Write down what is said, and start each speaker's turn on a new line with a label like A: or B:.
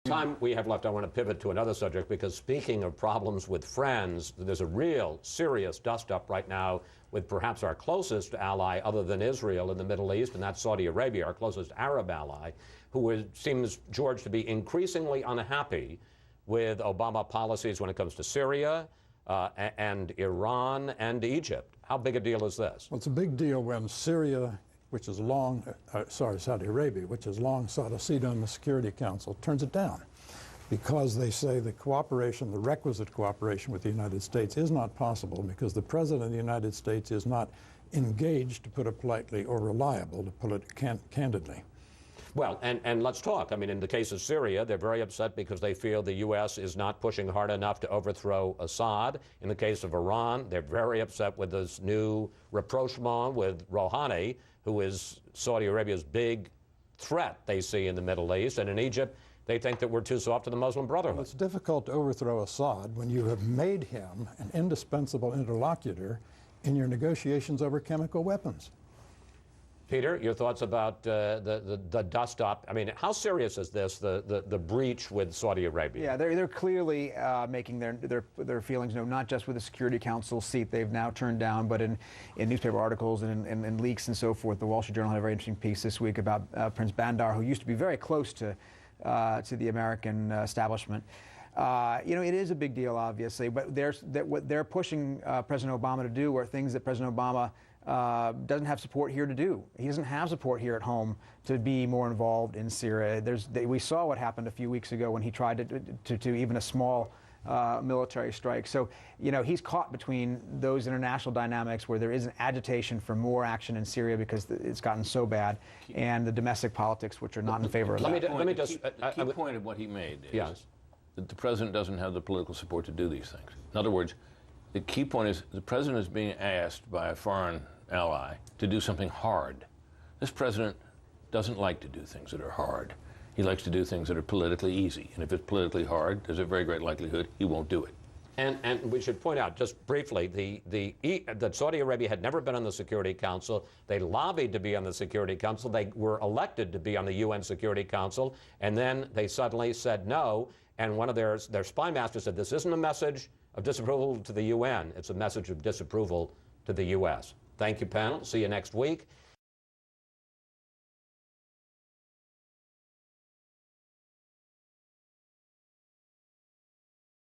A: Time we have left, I want to pivot to another subject, because speaking of problems with friends, there's a real serious dust-up right now with perhaps our closest ally other than Israel in the Middle East, and that's Saudi Arabia, our closest Arab ally, who seems, George, to be increasingly unhappy with Obama policies when it comes to Syria and Iran and Egypt. How big a deal is this?
B: Well, it's a big deal when Syria, which is long, Saudi Arabia, which has long sought a seat on the Security Council, turns it down because they say the cooperation, the requisite cooperation with the United States is not possible because the President of the United States is not engaged, to put it politely, or reliable, to put it candidly.
A: Well, and let's talk. I mean, in the case of Syria, they're very upset because they feel the U.S. is not pushing hard enough to overthrow Assad. In the case of Iran, they're very upset with this new rapprochement with Rouhani, who is Saudi Arabia's big threat they see in the Middle East. And in Egypt, they think that we're too soft to the Muslim Brotherhood.
B: Well, it's difficult to overthrow Assad when you have made him an indispensable interlocutor in your negotiations over chemical weapons.
A: Peter, your thoughts about the dust-up? I mean, how serious is this, the breach with Saudi Arabia?
C: Yeah, they're clearly making their feelings known, not just with the Security Council seat they've now turned down, but in newspaper articles and in leaks and so forth. The Wall Street Journal had a very interesting piece this week about Prince Bandar, who used to be very close to the American establishment. You know, it is a big deal, obviously, but what they're pushing President Obama to do are things that President Obama doesn't have support here to do. He doesn't have support here at home to be more involved in Syria. We saw what happened a few weeks ago when he tried to even a small military strike. So, you know, he's caught between those international dynamics where there is an agitation for more action in Syria because it's gotten so bad, and the domestic politics, which are not in favor of that.
D: The key point of what he made is that the president doesn't have the political support to do these things. In other words, the key point is the president is being asked by a foreign ally to do something hard. This president doesn't like to do things that are hard. He likes to do things that are politically easy. And if it's politically hard, there's a very great likelihood he won't do it.
A: And we should point out, just briefly, that Saudi Arabia had never been on the Security Council. They lobbied to be on the Security Council. They were elected to be on the UN Security Council. And then they suddenly said no. And one of their spy masters said, this isn't a message of disapproval to the UN. It's a message of disapproval to the U.S. Thank you, panel. See you next week.